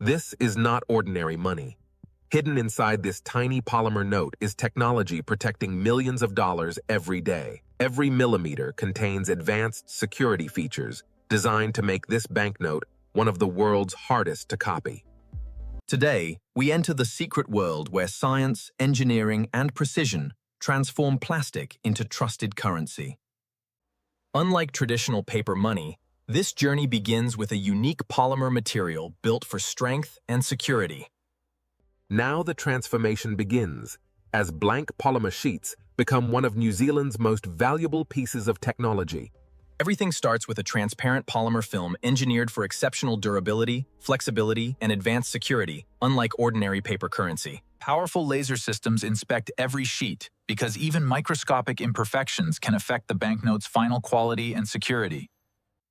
This is not ordinary money. Hidden inside this tiny polymer note is technology protecting millions of dollars every day. Every millimeter contains advanced security features designed to make this banknote one of the world's hardest to copy. Today, we enter the secret world where science, engineering, and precision transform plastic into trusted currency. Unlike traditional paper money, this journey begins with a unique polymer material built for strength and security. Now the transformation begins, as blank polymer sheets become one of New Zealand's most valuable pieces of technology. Everything starts with a transparent polymer film engineered for exceptional durability, flexibility, and advanced security, unlike ordinary paper currency. Powerful laser systems inspect every sheet because even microscopic imperfections can affect the banknote's final quality and security.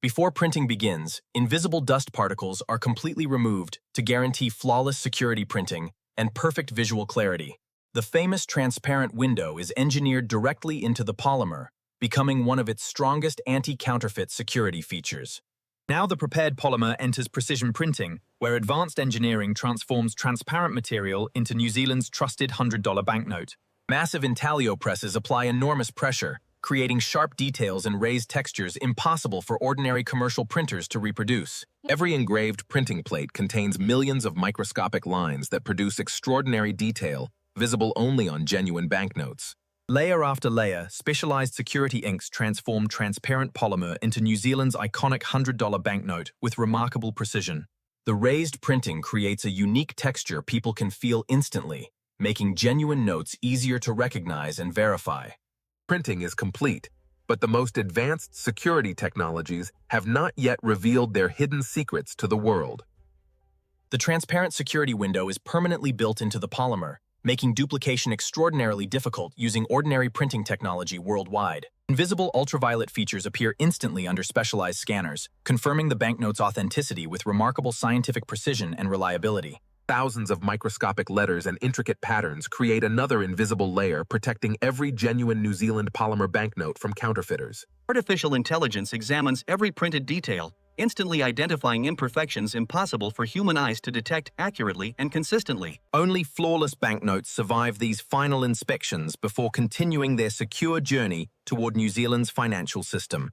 Before printing begins, invisible dust particles are completely removed to guarantee flawless security printing and perfect visual clarity. The famous transparent window is engineered directly into the polymer, becoming one of its strongest anti-counterfeit security features. Now the prepared polymer enters precision printing, where advanced engineering transforms transparent material into New Zealand's trusted $100 banknote. Massive Intaglio presses apply enormous pressure, creating sharp details and raised textures impossible for ordinary commercial printers to reproduce. Every engraved printing plate contains millions of microscopic lines that produce extraordinary detail, visible only on genuine banknotes. Layer after layer, specialized security inks transform transparent polymer into New Zealand's iconic $100 banknote with remarkable precision. The raised printing creates a unique texture people can feel instantly, making genuine notes easier to recognize and verify. Printing is complete, but the most advanced security technologies have not yet revealed their hidden secrets to the world. The transparent security window is permanently built into the polymer, making duplication extraordinarily difficult using ordinary printing technology worldwide. Invisible ultraviolet features appear instantly under specialized scanners, confirming the banknote's authenticity with remarkable scientific precision and reliability. Thousands of microscopic letters and intricate patterns create another invisible layer protecting every genuine New Zealand polymer banknote from counterfeiters. Artificial intelligence examines every printed detail, instantly identifying imperfections impossible for human eyes to detect accurately and consistently. Only flawless banknotes survive these final inspections before continuing their secure journey toward New Zealand's financial system.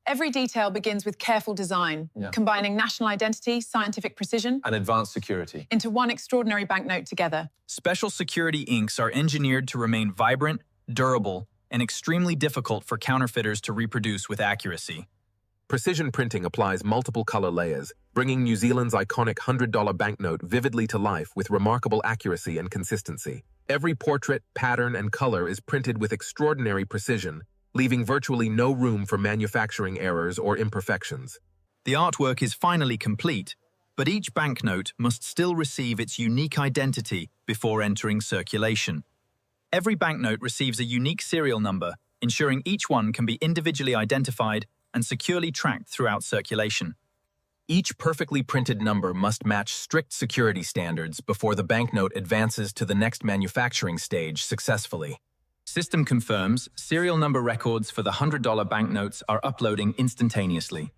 Every detail begins with careful design, combining national identity, scientific precision, and advanced security into one extraordinary banknote together. Special security inks are engineered to remain vibrant, durable, and extremely difficult for counterfeiters to reproduce with accuracy. Precision printing applies multiple color layers, bringing New Zealand's iconic $100 banknote vividly to life with remarkable accuracy and consistency. Every portrait, pattern, and color is printed with extraordinary precision, leaving virtually no room for manufacturing errors or imperfections. The artwork is finally complete, but each banknote must still receive its unique identity before entering circulation. Every banknote receives a unique serial number, ensuring each one can be individually identified and securely tracked throughout circulation. Each perfectly printed number must match strict security standards before the banknote advances to the next manufacturing stage successfully. System confirms serial number records for the $100 banknotes are uploading instantaneously.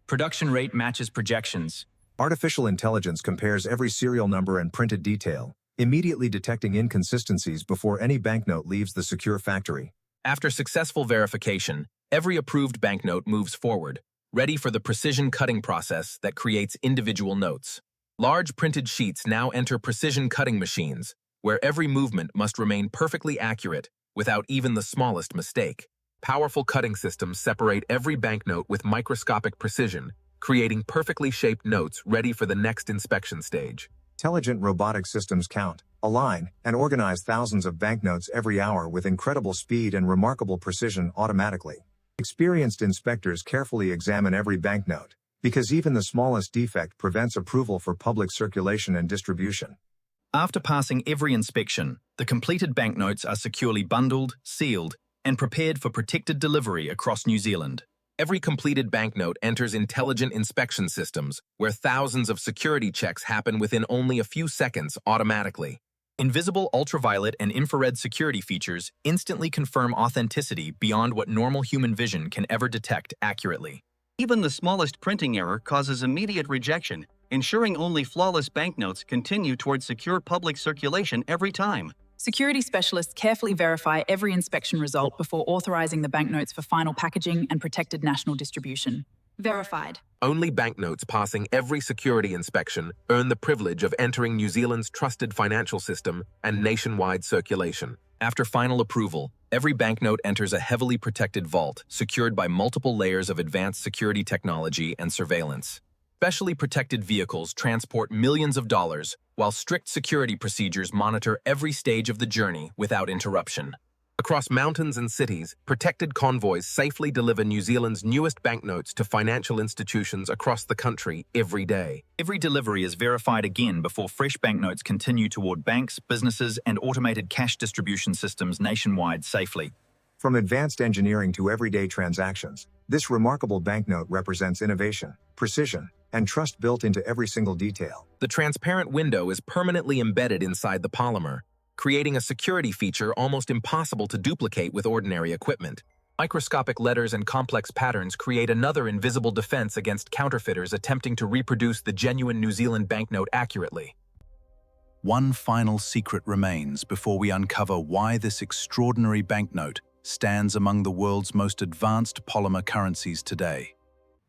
Production rate matches projections. Artificial intelligence compares every serial number and printed detail, immediately detecting inconsistencies before any banknote leaves the secure factory. After successful verification, every approved banknote moves forward, ready for the precision cutting process that creates individual notes. Large printed sheets now enter precision cutting machines, where every movement must remain perfectly accurate without even the smallest mistake. Powerful cutting systems separate every banknote with microscopic precision, creating perfectly shaped notes ready for the next inspection stage. Intelligent robotic systems count, align, and organize thousands of banknotes every hour with incredible speed and remarkable precision automatically. Experienced inspectors carefully examine every banknote, because even the smallest defect prevents approval for public circulation and distribution. After passing every inspection, the completed banknotes are securely bundled, sealed, and prepared for protected delivery across New Zealand. Every completed banknote enters intelligent inspection systems, where thousands of security checks happen within only a few seconds automatically. Invisible ultraviolet and infrared security features instantly confirm authenticity beyond what normal human vision can ever detect accurately. Even the smallest printing error causes immediate rejection, ensuring only flawless banknotes continue towards secure public circulation every time. Security specialists carefully verify every inspection result before authorizing the banknotes for final packaging and protected national distribution. Verified. Only banknotes passing every security inspection earn the privilege of entering New Zealand's trusted financial system and nationwide circulation. After final approval, every banknote enters a heavily protected vault, secured by multiple layers of advanced security technology and surveillance. Specially protected vehicles transport millions of dollars, while strict security procedures monitor every stage of the journey without interruption. Across mountains and cities, protected convoys safely deliver New Zealand's newest banknotes to financial institutions across the country every day. Every delivery is verified again before fresh banknotes continue toward banks, businesses, and automated cash distribution systems nationwide safely. From advanced engineering to everyday transactions, this remarkable banknote represents innovation, precision, and trust built into every single detail. The transparent window is permanently embedded inside the polymer, creating a security feature almost impossible to duplicate with ordinary equipment. Microscopic letters and complex patterns create another invisible defense against counterfeiters attempting to reproduce the genuine New Zealand banknote accurately. One final secret remains before we uncover why this extraordinary banknote stands among the world's most advanced polymer currencies today.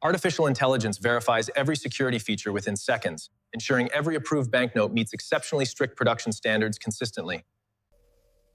Artificial intelligence verifies every security feature within seconds, ensuring every approved banknote meets exceptionally strict production standards consistently.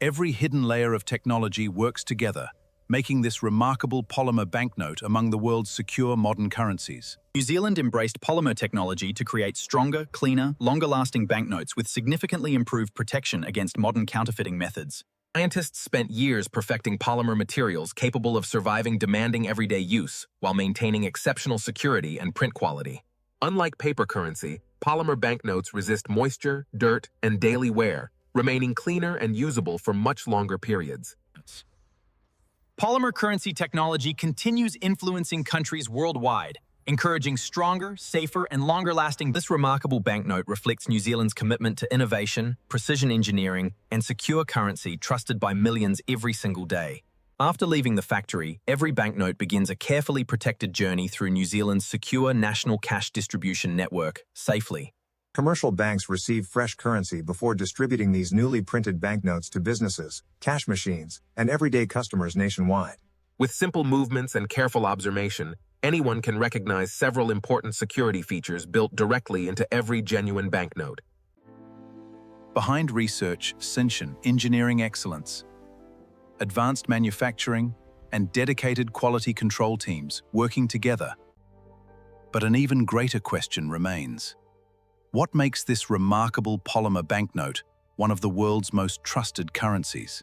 Every hidden layer of technology works together, making this remarkable polymer banknote among the world's secure modern currencies. New Zealand embraced polymer technology to create stronger, cleaner, longer-lasting banknotes with significantly improved protection against modern counterfeiting methods. Scientists spent years perfecting polymer materials capable of surviving demanding everyday use while maintaining exceptional security and print quality. Unlike paper currency, polymer banknotes resist moisture, dirt, and daily wear, remaining cleaner and usable for much longer periods. Polymer currency technology continues influencing countries worldwide, encouraging stronger, safer, and longer-lasting. This remarkable banknote reflects New Zealand's commitment to innovation, precision engineering, and secure currency trusted by millions every single day. After leaving the factory, every banknote begins a carefully protected journey through New Zealand's secure national cash distribution network, safely. Commercial banks receive fresh currency before distributing these newly printed banknotes to businesses, cash machines, and everyday customers nationwide. With simple movements and careful observation, anyone can recognize several important security features built directly into every genuine banknote. Behind research, Ascension, engineering excellence, advanced manufacturing, and dedicated quality control teams working together. But an even greater question remains. What makes this remarkable polymer banknote one of the world's most trusted currencies?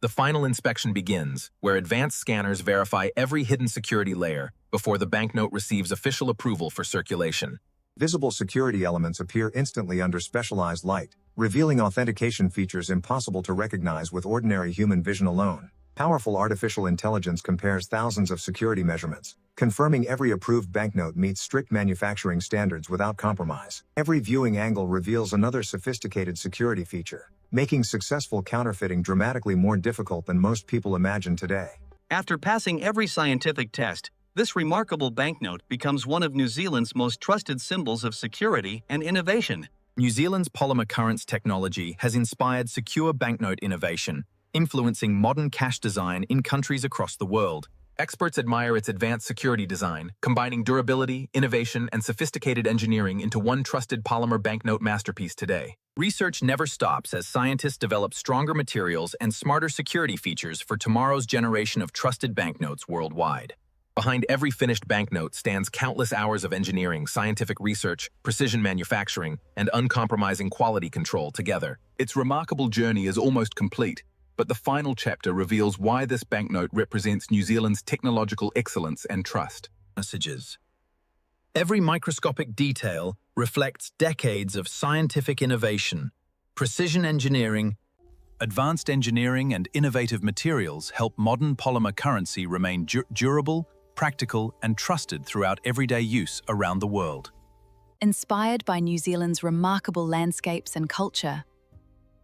The final inspection begins, where advanced scanners verify every hidden security layer before the banknote receives official approval for circulation. Visible security elements appear instantly under specialized light, revealing authentication features impossible to recognize with ordinary human vision alone. Powerful artificial intelligence compares thousands of security measurements, confirming every approved banknote meets strict manufacturing standards without compromise. Every viewing angle reveals another sophisticated security feature, making successful counterfeiting dramatically more difficult than most people imagine today. After passing every scientific test, this remarkable banknote becomes one of New Zealand's most trusted symbols of security and innovation. New Zealand's polymer currency technology has inspired secure banknote innovation, influencing modern cash design in countries across the world. Experts admire its advanced security design, combining durability, innovation, and sophisticated engineering into one trusted polymer banknote masterpiece today. Research never stops as scientists develop stronger materials and smarter security features for tomorrow's generation of trusted banknotes worldwide. Behind every finished banknote stands countless hours of engineering, scientific research, precision manufacturing, and uncompromising quality control together. Its remarkable journey is almost complete, but the final chapter reveals why this banknote represents New Zealand's technological excellence and trust. Messages. Every microscopic detail reflects decades of scientific innovation, precision engineering. Advanced engineering and innovative materials help modern polymer currency remain durable, practical, and trusted throughout everyday use around the world. Inspired by New Zealand's remarkable landscapes and culture,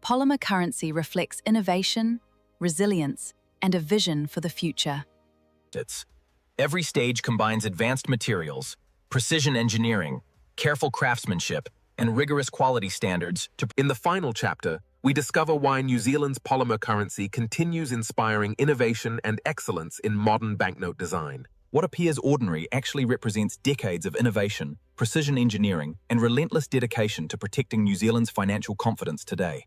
polymer currency reflects innovation, resilience, and a vision for the future. Every stage combines advanced materials, precision engineering, careful craftsmanship, and rigorous quality standards to... In the final chapter, we discover why New Zealand's polymer currency continues inspiring innovation and excellence in modern banknote design. What appears ordinary actually represents decades of innovation, precision engineering, and relentless dedication to protecting New Zealand's financial confidence today.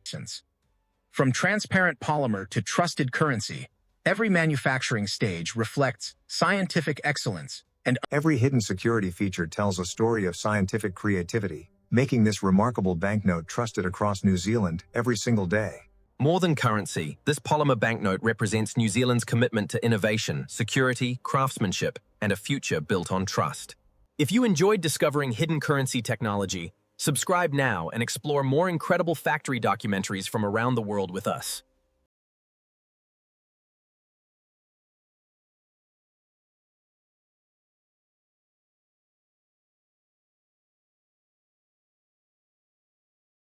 From transparent polymer to trusted currency, every manufacturing stage reflects scientific excellence, and every hidden security feature tells a story of scientific creativity, making this remarkable banknote trusted across New Zealand every single day. More than currency, this polymer banknote represents New Zealand's commitment to innovation, security, craftsmanship, and a future built on trust. If you enjoyed discovering hidden currency technology, subscribe now and explore more incredible factory documentaries from around the world with us.